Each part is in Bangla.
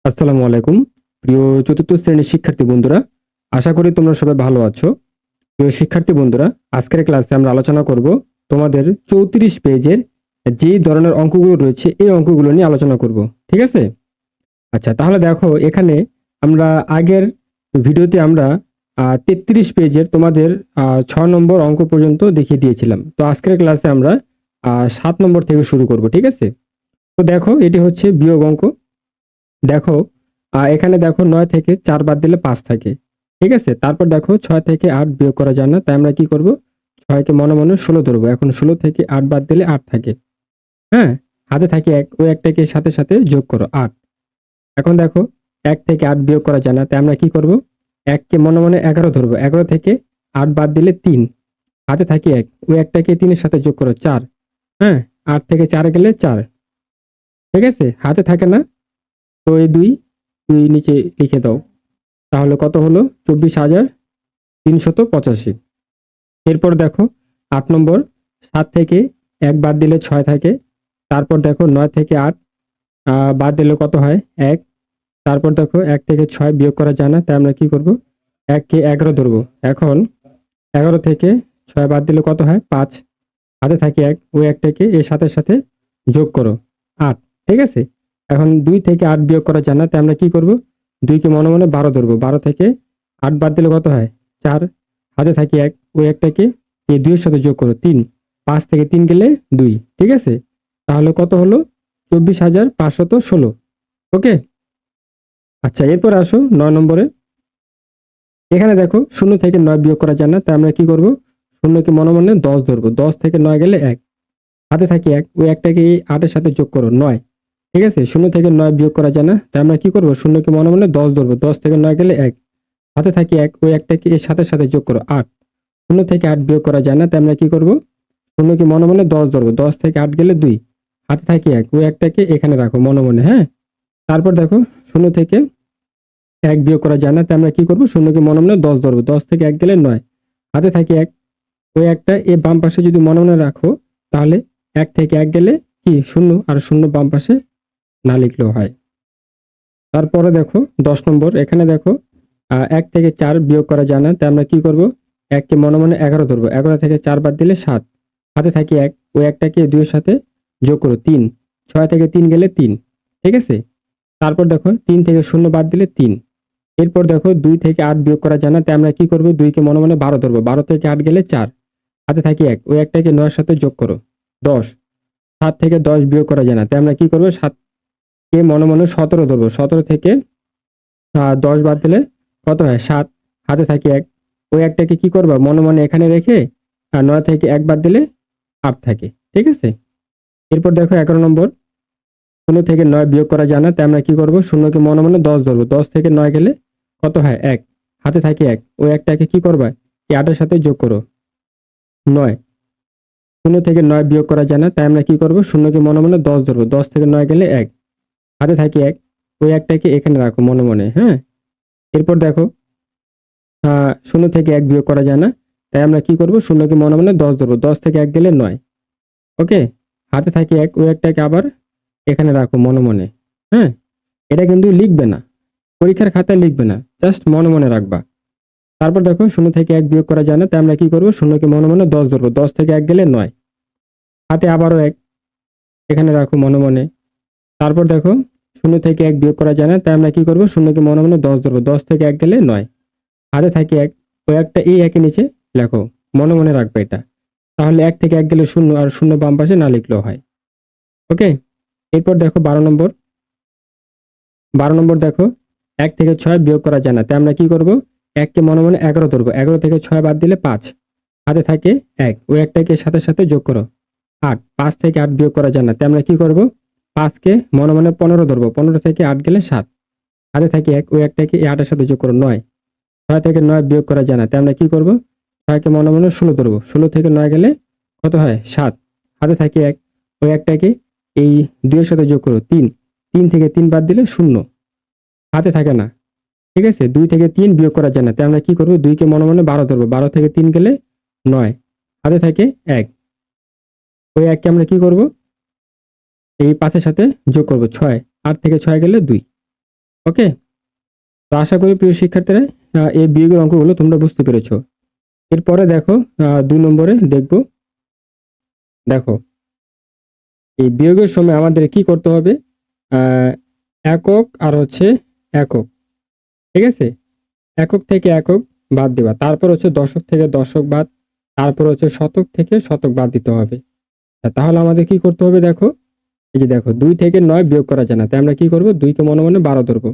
আসসালামু আলাইকুম। প্রিয় চতুর্থ শ্রেণীর শিক্ষার্থী বন্ধুরা, আশা করি তোমরা সবাই ভালো আছো। প্রিয় শিক্ষার্থী বন্ধুরা, আজকের ক্লাসে আমরা আলোচনা করব তোমাদের 34 পেজের যে ধরনের অঙ্কগুলো রয়েছে এই অঙ্কগুলো নিয়ে আলোচনা করব। ঠিক আছে? আচ্ছা, তাহলে দেখো এখানে আমরা আগের ভিডিওতে আমরা 33 পেজের তোমাদের 6 নম্বর অঙ্ক পর্যন্ত দেখিয়ে দিয়েছিলাম। তো আজকের ক্লাসে আমরা 7 নম্বর থেকে শুরু করব। ঠিক আছে? তো দেখো এটি হচ্ছে বিয়োগ অঙ্ক। দেখো এখানে দেখো 9 থেকে 4 বাদ দিলে 5 থাকে। ঠিক আছে? তারপর দেখো 6 থেকে 8 বিয়োগ করা যায় না, তাই আমরা কি করব? 6 কে মনে মনে 16 ধরবো। এখন 16 থেকে 8 বাদ দিলে 8 থাকে। হ্যাঁ, হাতে থাকে 1, ওই একটাকে সাথে সাথে যোগ করো 8। এখন দেখো 1 থেকে 8 বিয়োগ করা যায় না, তাই আমরা কি করব? 1 কে মনে মনে 11 ধরবো। 11 থেকে 8 বাদ দিলে 3, হাতে থাকে 1, ওই একটাকে 3 এর সাথে যোগ করো 4। হ্যাঁ, 8 থেকে 4 গেলে 4। ঠিক আছে? হাতে থাকে না, তো এই 2 নিচে লিখে দাও। তাহলে কত হলো? 24,385। এরপর দেখো 8 নম্বর, 7 থেকে 1 বাদ দিলে 6 থাকে। তারপর দেখো 9 থেকে 8 বাদ দিলে কত হয়? 1। তারপর দেখো 1 থেকে 6 বিয়োগ করা যায় না, তাই আমরা কি করব? 1 কে 11 ধরবো। এখন 11 থেকে 6 বাদ দিলে কত হয়? 5। হাতে থাকে 1, ওই একটাকে এর সাথে সাথে যোগ করো 8। ঠিক আছে? এখন 2 থেকে 8 বিয়োগ করা যায় না, তাই আমরা কি করব? 2 কে মনে মনে 12 ধরবো। 12 থেকে 8 বাদ দিলে কত হয়? 4। হাতে থাকে 1, ওই একটাকে এই 2 এর সাথে যোগ করো 3। 5 থেকে 3 গেলে 2। ঠিক আছে? তাহলে কত হলো? 24,516। ওকে? আচ্ছা, এরপর আসো 9 নম্বরে। এখানে দেখো 0 থেকে 9 বিয়োগ করা যায় না, তাই আমরা কি করব? 0 কে মনে মনে 10 ধরবো। 10 থেকে 9 গেলে 1। হাতে থাকে 1, ওই একটাকে এই 8 এর সাথে যোগ করো 9। ঠিক আছে? 0 থেকে 9 বিয়োগ করা যায় না, তাই আমরা কি করব? 0 কে মনে মনে 10 ধরবো। 10 থেকে 9 গেলে 1। হাতে থাকে 1, ওই একটাকে এর সাথে সাথে যোগ করো 8। 0 থেকে 8 বিয়োগ করা যায় না, তাই আমরা কি করব? 0 কে মনে মনে 10 ধরবো। 10 থেকে 8 গেলে 2। হাতে থাকে 1, ওই একটাকে এখানে রাখো মনে মনে। হ্যাঁ, তারপর দেখো 0 থেকে 1 বিয়োগ করা যায় না, তাই আমরা কি করব? 0 কে মনে মনে 10 ধরবো। 10 থেকে 1 গেলে 9। হাতে থাকে 1, ওই একটা এ বাম পাশে যদি মনে মনে রাখো, তাহলে 1 থেকে 1 গেলে কি 0, আর 0 বাম পাশে না লিখলেও হয়। তারপরে দেখো 10 নম্বর। এখানে দেখো 1 থেকে 4 বিয়োগ করা যায় না, তাই আমরা কি করব? 1 কে মনে মনে 11 ধরবো। 11 থেকে 4 বাদ দিলে 7। হাতে থাকে 1, ওই একটাকে 2 এর সাথে যোগ করো 3। 6 থেকে 3 গেলে 3। ঠিক আছে? তারপর দেখো 3 থেকে 0 বাদ দিলে 3। এরপর দেখো 2 থেকে 8 বিয়োগ করা যায় না, তাই আমরা কি করব? 2 কে মনে মনে 12 ধরবো। 12 থেকে 8 গেলে 4। হাতে থাকে 1, ওই একটাকে 9 এর সাথে যোগ করো 10। 7 থেকে 10 বিয়োগ করা যায় না, তাই আমরা কি করব? 7 কে মনে মনে 17 ধরবো। 17 থেকে 10 বাদ দিলে কত হয়? 7। হাতে থাকে 1, ওই একটাকে কি করবা? মনে মনে এখানে রেখে 9 থেকে 1 বাদ দিলে 8 থাকে। ঠিক আছে? এরপর দেখো 11 নম্বর। 0 থেকে 9 বিয়োগ করা যায় না, তাই আমরা কি করব? 0 কে মনে মনে 10 ধরবো। 10 থেকে 9 গেলে কত হয়? 1। হাতে থাকে 1, ওই একটাকে কি করবা? এই 8 এর সাথে যোগ করো 9। 0 থেকে 9 বিয়োগ করা যায় না, তাই আমরা কি করব? 0 কে মনে মনে 10 ধরবো। 10 থেকে 9 গেলে 1। হাতে থাকে 1, ওই একটাকে এখানে রাখো মনে মনে। হ্যাঁ, এরপর দেখো 0 থেকে 1 বিয়োগ করা যায় না, তাই আমরা কি করব? 0 কে মনে মনে 10 ধরবো। 10 থেকে 1 গেলে 9। ওকে? হাতে থাকে 1, ওই একটাকে আবার এখানে রাখো মনে মনে। হ্যাঁ, এটা কিন্তু লিখবে না, পরীক্ষার খাতায় লিখবে না, জাস্ট মনে মনে রাখবা। তারপর দেখো 0 থেকে 1 বিয়োগ করা যায় না, তাই আমরা কি করব? 0 কে মনে মনে 10 ধরবো। 10 থেকে 1 গেলে 9। হাতে আবারও 1 এখানে রাখো মনে মনে। তারপর দেখো 0 থেকে 1 বিয়োগ করা যায় না, তাই আমরা কি করব? 0 কে মনে মনে 10 ধরবো। 10 থেকে 1 গেলে 9। হাতে থাকে 1, ওই একটা এই 1 এর নিচে লেখো, মনে মনে রাখবে এটা। তাহলে 1 থেকে 1 গেলে 0, আর 0 বাম পাশে না লিখলেও হয়। ওকে? এরপর দেখো 12 নম্বর। 12 নম্বর দেখো 1 থেকে 6 বিয়োগ করা যায় না, তাই আমরা কি করব? 1 কে মনে মনে 11 ধরবো। 11 থেকে 6 বাদ দিলে 5। হাতে থাকে 1, ওই একটাকে সাথে সাথে যোগ করো 8। 5 থেকে 8 বিয়োগ করা যায় না, তাই আমরা কি করব? 5 কে মনে মনে 15 ধরবো। 15 থেকে 8 গেলে 7। হাতে থাকে 1, ওই একটাকে এই 8 এর সাথে যোগ করো 9। 6 থেকে 9 বিয়োগ করা যায় না, তাই আমরা কি করব? 6 কে মনে মনে 16 ধরবো। 16 থেকে 9 গেলে কত হয়? 7। হাতে থাকে 1, ওই একটাকে এই 2 এর সাথে যোগ করো 3। 3 থেকে 3 বাদ দিলে 0। হাতে থাকে না। ঠিক আছে? 2 থেকে 3 বিয়োগ করা যায় না, তাই আমরা কি করব? 2 কে মনে মনে 12 ধরবো। 12 থেকে 3 গেলে 9। হাতে থাকে 1, ওই 1 কে আমরা কি করব? এই 5 এর সাথে যোগ করব 6। 8 থেকে 6 গেলে 2। ওকে, তো আশা করি প্রিয় শিক্ষার্থীরা এই বিয়োগের অঙ্কগুলো তোমরা বুঝতে পেরেছো। এরপরে দেখো 2 নম্বরে দেখব। দেখো এই বিয়োগের সময় আমাদের কি করতে হবে, আহ, একক আর হচ্ছে একক, ঠিক আছে, একক থেকে একক বাদ দিবা, তারপর হচ্ছে দশক থেকে দশক বাদ, তারপর হচ্ছে শতক থেকে শতক বাদ দিতে হবে। তাহলে আমাদের কি করতে হবে, দেখো এই যে দেখো 2 থেকে 9 বিয়োগ করা যায় না, তাই আমরা কি করব, 2 কে মনে মনে 12 ধরবো,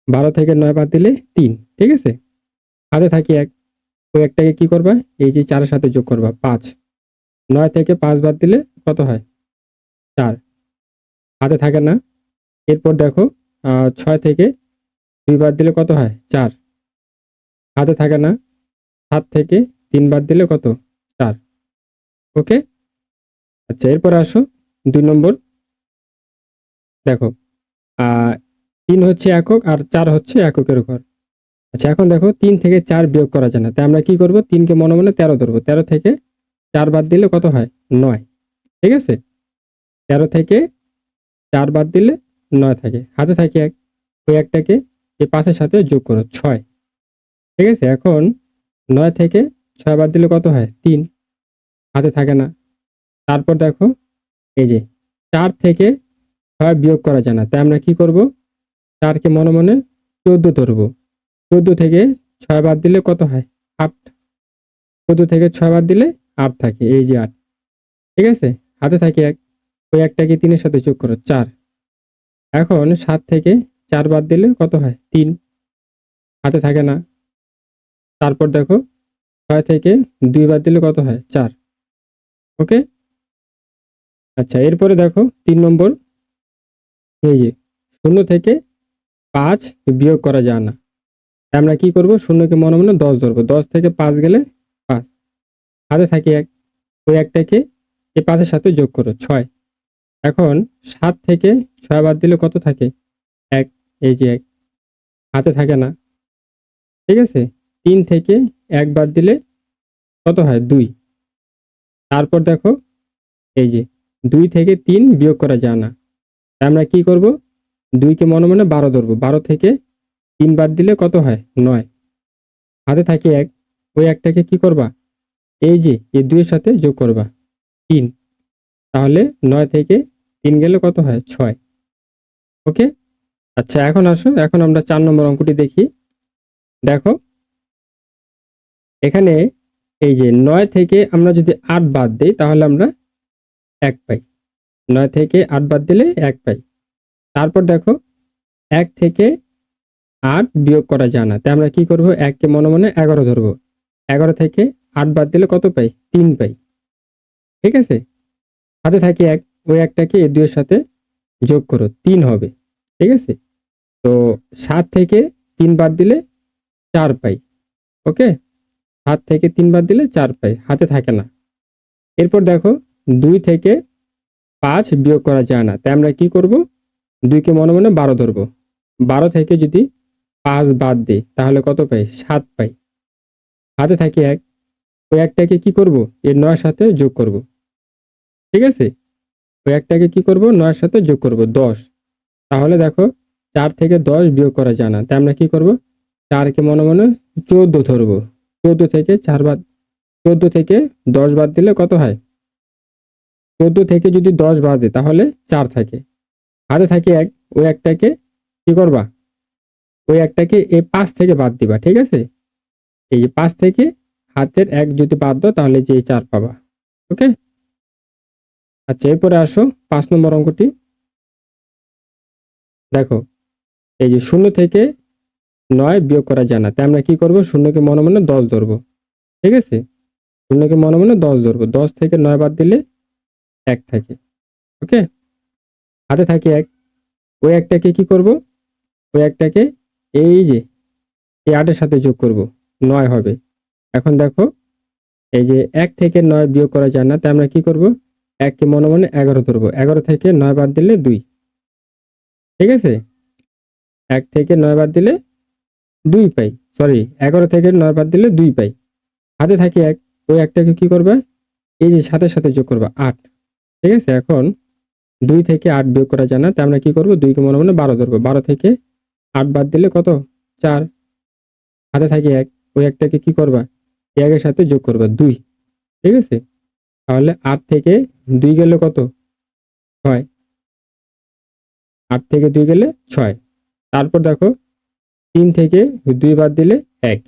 12 থেকে 9 বাদ দিলে 3, ঠিক আছে, হাতে থাকি 1, ওই একটাকে কি করবা, এই যে 4 এর সাথে যোগ করবা 5, 9 থেকে 5 বাদ দিলে কত হয়, 4, হাতে থাকে না। এরপর দেখো 6 থেকে 2 বাদ দিলে কত হয়, 4, হাতে থাকে না। 7 থেকে 3 বাদ দিলে কত, 4। ওকে, আচ্ছা এরপর আসো 2 নম্বর। দেখো 3 হচ্ছে একক আর 4 হচ্ছে এককের ঘর। আচ্ছা এখন দেখো 3 থেকে 4 বিয়োগ করা যায় না, তাই আমরা কি করব, 3 কে মনে মনে 13 ধরবো, 13 থেকে 4 বাদ দিলে কত হয়, 9, ঠিক আছে, 13 থেকে 4 বাদ দিলে 9 থাকে, হাতে থাকে 1, ওই একটাকে এই 5 এর সাথে যোগ করো 6, ঠিক আছে। এখন 9 থেকে 6 বাদ দিলে কত হয়, 3, হাতে থাকে না। তারপর দেখো এই যে 4 থেকে 6 বিয়োগ করা যায় না, তাই আমরা কি করব, 4 কে মনে মনে 14 ধরবো, 14 থেকে 6 বাদ দিলে কত হয়, 8, 14 থেকে 6 বাদ দিলে 8 থাকে, এই যে 8, ঠিক আছে, হাতে থাকে 1, ওই একটাকে 3 এর সাথে যোগ করো 4। এখন 7 থেকে 4 বাদ দিলে কত হয়, 3, হাতে থাকে না। তারপর দেখো 6 থেকে 2 বাদ দিলে কত হয়, 4। ওকে, আচ্ছা এরপরে দেখো 3 নম্বর, এই যে 0 থেকে 5 বিয়োগ করা যায় না, তাই আমরা কি করব, শূন্যকে মনে মনে 10 ধরবো, 10 থেকে 5 গেলে 5, হাতে থাকে 1, ওই একটাকে এই 5 এর সাথে যোগ করো 6। এখন 7 থেকে 6 বাদ দিলে কত থাকে, 1, এই যে 1, হাতে থাকে না, ঠিক আছে। 3 থেকে 1 বাদ দিলে কত হয়, 2। তারপর দেখো এই যে 2 থেকে 3 বিয়োগ করা যায় না, তাই আমরা কি করব, 2 কে মনে মনে 12 ধরবো, 12 থেকে 3 বাদ দিলে কত হয়, 9, হাতে থাকে 1, ওই একটাকে কি করবা, এই যে এই 2 এর সাথে যোগ করবা 3, তাহলে 9 থেকে 3 গেলে কত হয়, 6। ওকে, আচ্ছা এখন আসো, এখন আমরা 4 নম্বর অঙ্কটি দেখি। দেখো এখানে এই যে 9 থেকে আমরা যদি 8 বাদ দিই তাহলে আমরা 1 পাই, 9 থেকে 8 বাদ দিলে 1 পাই। তারপর দেখো 1 থেকে 8 বিয়োগ করা যায় না, তাই আমরা কি করব, 1 কে মনে মনে 11 ধরবো, 11 থেকে 8 বাদ দিলে কত পাই, 3 পাই, ঠিক আছে, হাতে থাকে 1, ওই একটাকে এই 2 এর সাথে যোগ করো 3 হবে, ঠিক আছে। তো 7 থেকে 3 বাদ দিলে 4 পাই। ওকে, 7 থেকে 3 বাদ দিলে 4 পাই, হাতে থাকে না। এরপর দেখো 2 থেকে 5 বিয়োগ করা যায় না, তাই আমরা কি করব, 2 কে মনে মনে 12 ধরবো, 12 থেকে যদি 5 বাদ দিই তাহলে কত পাই, 7 পাই, হাতে থাকে 1, ওই একটাকে কি করব, এর 9 এর সাথে যোগ করব, ঠিক আছে, ওই একটাকে কি করব, 9 এর সাথে যোগ করব 10। তাহলে দেখো 4 থেকে 10 বিয়োগ করা যায় না, তাই আমরা কি করব, 4 কে মনে মনে 14 ধরবো, 14 থেকে 4 বাদ, 14 থেকে 10 বাদ দিলে কত হয়, 14 থেকে যদি 10 বাজে তাহলে 4 থাকে, হাতে থাকে 1, ওই একটাকে কি করবা, ওই একটাকে এই 5 থেকে বাদ দিবা, ঠিক আছে, এই যে 5 থেকে হাতের 1 যদি বাদ দাও তাহলে যে 4 পাবা। ওকে, আচ্ছা এরপরে আসো 5 নম্বর অঙ্কটি। দেখো এই যে 0 থেকে 9 বিয়োগ করা যায় না, তাই আমরা কি করব, শূন্যকে মনে মনে 10 ধরবো, ঠিক আছে, শূন্যকে মনে মনে 10 ধরবো, 10 থেকে 9 বাদ দিলে 1 থাকে। ওকে, হাতে থাকে 1, ওই একটাকে কি করব, ওই একটাকে এই যে এই 8 এর সাথে যোগ করব, 9 হবে। এখন দেখো এই যে 1 থেকে 9 বিয়োগ করা যায় না, তাই আমরা কি করব, 1 কে মনে মনে 11 ধরবো, 11 থেকে 9 বাদ দিলে 2, ঠিক আছে, 1 থেকে 9 বাদ দিলে 2 পাই, সরি 11 থেকে 9 বাদ দিলে 2 পাই, হাতে থাকে 1, ওই একটাকে কি করবে, এই যে 7 এর সাথে যোগ করবা 8, ঠিক আছে। এখন 2 থেকে 8 বিয়োগ করা যায় না, তাই আমরা কি করব, 2 কে মনে মনে 12 ধরবো, 12 থেকে 8 বাদ দিলে কত? 4। হাতে থাকে 1, ওই একটাকে কি করবা? 1 এর সাথে যোগ করবা 2। ঠিক আছে? তাহলে 8 থেকে 2 গেলে কত? 6। 8 থেকে 2 গেলে 6। তারপর দেখো 3 থেকে 2 বাদ দিলে 1।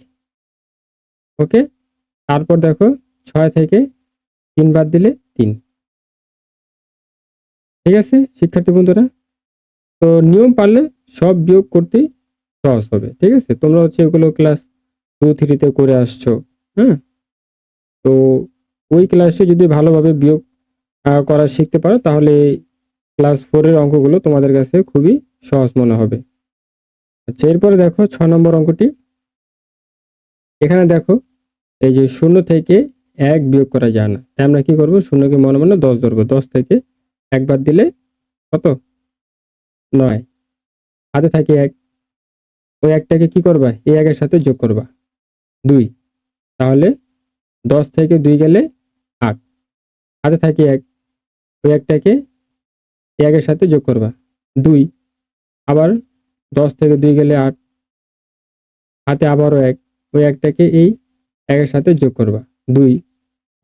ওকে? তারপর দেখো 6 থেকে 3 বাদ দিলে 3। ঠিক আছে শিক্ষার্থী বন্ধুরা? তো নিয়ম পারলে সব বিয়োগ করতেই সহজ হবে। ঠিক আছে? তোমরা হচ্ছে এগুলো ক্লাস 2-3 তে করে আসছো। হ্যাঁ? তো ওই ক্লাসে যদি ভালোভাবে বিয়োগ করা শিখতে পারো তাহলে ক্লাস 4 এর অঙ্কগুলো তোমাদের কাছে খুবই সহজ মনে হবে। আচ্ছা এরপরে দেখো 6 নম্বর অঙ্কটি। এখানে দেখো এই যে 0 থেকে 1 বিয়োগ করা যায় না। তাই আমরা কি করব? 0 কে মনে মনে 10 ধরবো। 10 থেকে 1 বাদ দিলে কত? 9। হাতে থাকে 1, ওই একটাকে কি করবা? এই 1 এর সাথে যোগ করবা 2। তাহলে 10 থেকে 2 গেলে 8। হাতে থাকে 1, ওই একটাকে এই 1 এর সাথে যোগ করবা 2। আবার 10 থেকে 2 গেলে 8। হাতে আবারও 1, ওই একটাকে এই 1 এর সাথে যোগ করবা 2।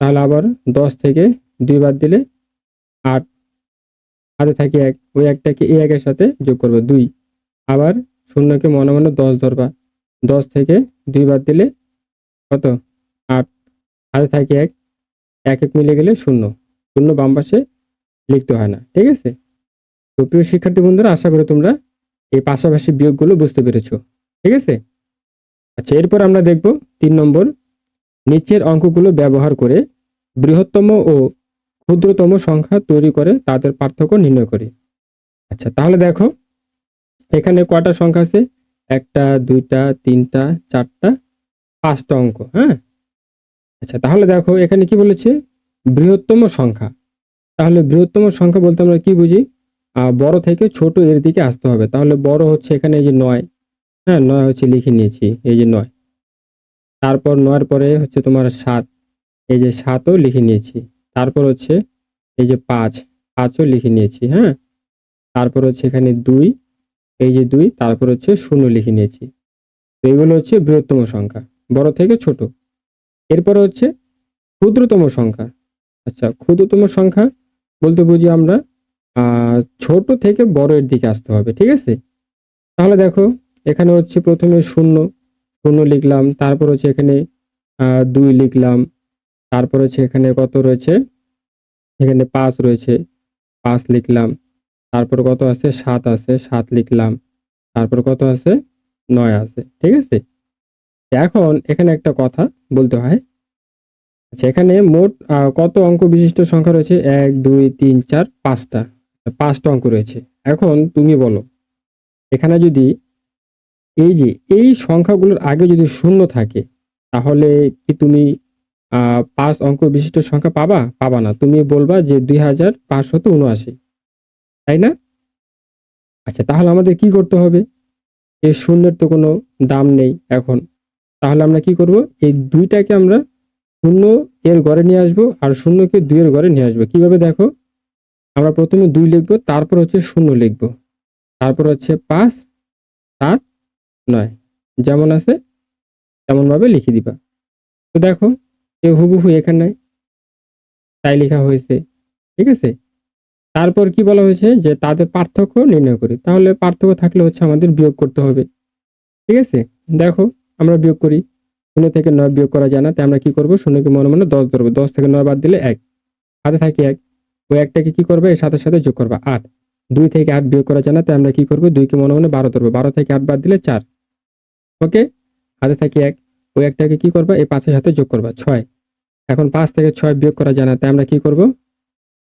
তাহলে আবার 10 থেকে 2 বাদ দিলে 8। হাতে থাকে 1, ওই একটাকে এই 1 এর সাথে যোগ করবা 2। আবার 0 কে মনে মনে 10 ধরবা। 10 থেকে 2 বাদ দিলে কত? 8। হাতে থাকে 1, 1 1 মিলে গেলে 0। 0 বাম পাশে লিখতে হয় না। ঠিক আছে? তো প্রিয় শিক্ষার্থী বন্ধুরা আশা করি তোমরা এই পাশাপাশি বিয়োগগুলো বুঝতে পেরেছো। ঠিক আছে? আচ্ছা এরপর আমরা দেখব 3 নম্বর। নিচের অঙ্কগুলো ব্যবহার করে বৃহত্তম ও ক্ষুদ্রতম সংখ্যা তৈরি করে তাদের পার্থক্য নির্ণয় করি। আচ্ছা তাহলে দেখো এখানে কয়টা সংখ্যা আছে? 1টা 2টা 3টা 4টা 5টা অঙ্ক। হ্যাঁ? আচ্ছা তাহলে দেখো এখানে কি বলেছে? বৃহত্তম সংখ্যা। তাহলে বৃহত্তম সংখ্যা বলতে আমরা কি বুঝি? বড় থেকে ছোট এর দিকে আসতে হবে। তাহলে বড় হচ্ছে এখানে এই যে 9। হ্যাঁ 9 হচ্ছে লিখে নিয়েছি, এই যে 9। তারপর 9 এর পরে হচ্ছে তোমার 7, এই যে 7 ও লিখে নিয়েছি। তারপর হচ্ছে এই যে 5, 5 ও লিখে নিয়েছি। হ্যাঁ? তারপর হচ্ছে এখানে 2, এই যে 2, তারপর হচ্ছে 0 লিখে নিয়েছি। তো এগুলো হচ্ছে বৃহত্তম সংখ্যা, বড় থেকে ছোট। এরপরে হচ্ছে ক্ষুদ্রতম সংখ্যা। আচ্ছা ক্ষুদ্রতম সংখ্যা বলতে বুঝি আমরা ছোট থেকে বড় এর দিকে আসতে হবে। ঠিক আছে? তাহলে দেখো এখানে হচ্ছে প্রথমে 0, 0 লিখলাম। তারপর হচ্ছে এখানে 2 লিখলাম। তারপর হচ্ছে এখানে কত রয়েছে? এখানে 5 রয়েছে, 5 লিখলাম। তারপর কত আছে? 7 আছে, 7 লিখলাম। তারপর কত আছে? 9 আছে। ঠিক আছে? এখন এখানে একটা কথা বলতে হয়। আচ্ছা এখানে মোট কত অঙ্ক বিশিষ্ট সংখ্যা রয়েছে? 1 2 3 4 5টা। 5টা অঙ্ক রয়েছে। এখন তুমি বলো এখানে যদি এই যে এই সংখ্যাগুলোর আগে যদি 0 থাকে তাহলে কি তুমি 5 অঙ্ক বিশিষ্ট সংখ্যা পাবা? পাবা না। তুমি বলবা যে 2579। তাই না? আচ্ছা তাহলে আমাদের কি করতে হবে? এই শূন্যের তো কোনো দাম নেই এখন। তাহলে আমরা কি করব? এই 2টাকে আমরা 0 এর ঘরে নিয়ে আসবো আর 0 কে 2 এর ঘরে নিয়ে আসবো। কিভাবে দেখো? আমরা প্রথমে 2 লিখবো, তারপর হচ্ছে 0 লিখবো। তারপর হচ্ছে 5 7 9 যেমন আছে তেমন ভাবে লিখে দিবা। তো দেখো এ হুবহু এখানে তাই লেখা হয়েছে। ঠিক আছে? তারপর কি বলা হয়েছে? যে তাদের পার্থক্য নির্ণয় করি। তাহলে পার্থক্য থাকলে হচ্ছে আমাদের বিয়োগ করতে হবে। ঠিক আছে? দেখো আমরা বিয়োগ করি। 0 থেকে 9 বিয়োগ করা যায় না। তাই আমরা কি করব? 0 কে মনে মনে 10 ধরব। 10 থেকে 9 বাদ দিলে 1। হাতে থাকে 1। ওই একটাকে কি করবে? এর সাথে সাথে যোগ করবা 8। 2 থেকে 8 বিয়োগ করা যায় না। তাই আমরা কি করব? 2 কে মনে মনে 12 ধরব। 12 থেকে 8 বাদ দিলে 4। ওকে? হাতে থাকে 1। ওই একটাকে কি করবা? এই 5 এর সাথে যোগ করবা 6। এখন 5 থেকে 6 বিয়োগ করা যায় না। তাই আমরা কি করব?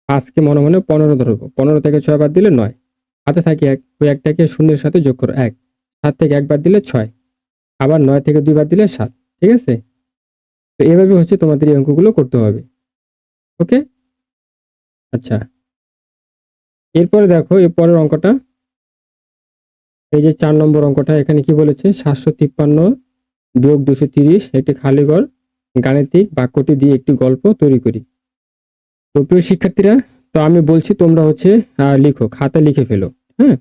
5 কে মনে মনে 15 ধরব। 15 থেকে 6 বাদ দিলে 9। হাতে থাকে 1। ওই একটাকে শূন্যের সাথে যোগ করো 1। 7 থেকে 1 বাদ দিলে 6। আবার 9 থেকে 2 বাদ দিলে 7। ঠিক আছে? তো এভাবে হচ্ছে তোমাদের এই অঙ্কগুলো করতে হবে। ওকে? আচ্ছা। এরপরে দেখো এর পরের অঙ্কটা। এই যে 4 নম্বর অঙ্কটা এখানে কি বলেছে? 753 বিয়োগ 230 একটি খালি ঘর গাণিতিক বাক্যটি দিয়ে একটি গল্প তৈরি করি। তো প্রিয় শিক্ষার্থীরা, তো আমি বলছি তোমরা হচ্ছে লিখো, খাতায় লিখে ফেলো। হ্যাঁ?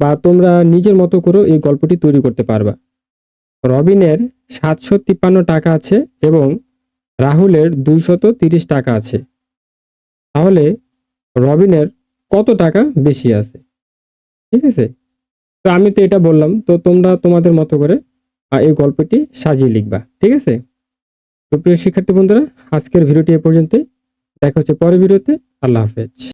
বা তোমরা নিজের মতো করে এই গল্পটি তৈরি করতে পারবা। রবিনের 753 টাকা আছে এবং রাহুলের 230 টাকা আছে, তাহলে রবিনের কত টাকা বেশি আছে? ঠিক আছে, তো আমি তো এটা বললাম, তো তোমরা তোমাদের মতো করে এই গল্পটি সাজিয়ে লিখবা। ঠিক আছে, তো প্রিয় শিক্ষার্থী বন্ধুরা, আজকের ভিডিওটি এ পর্যন্তই। দেখা হচ্ছে পরের ভিডিওতে। আল্লাহ হাফেজ।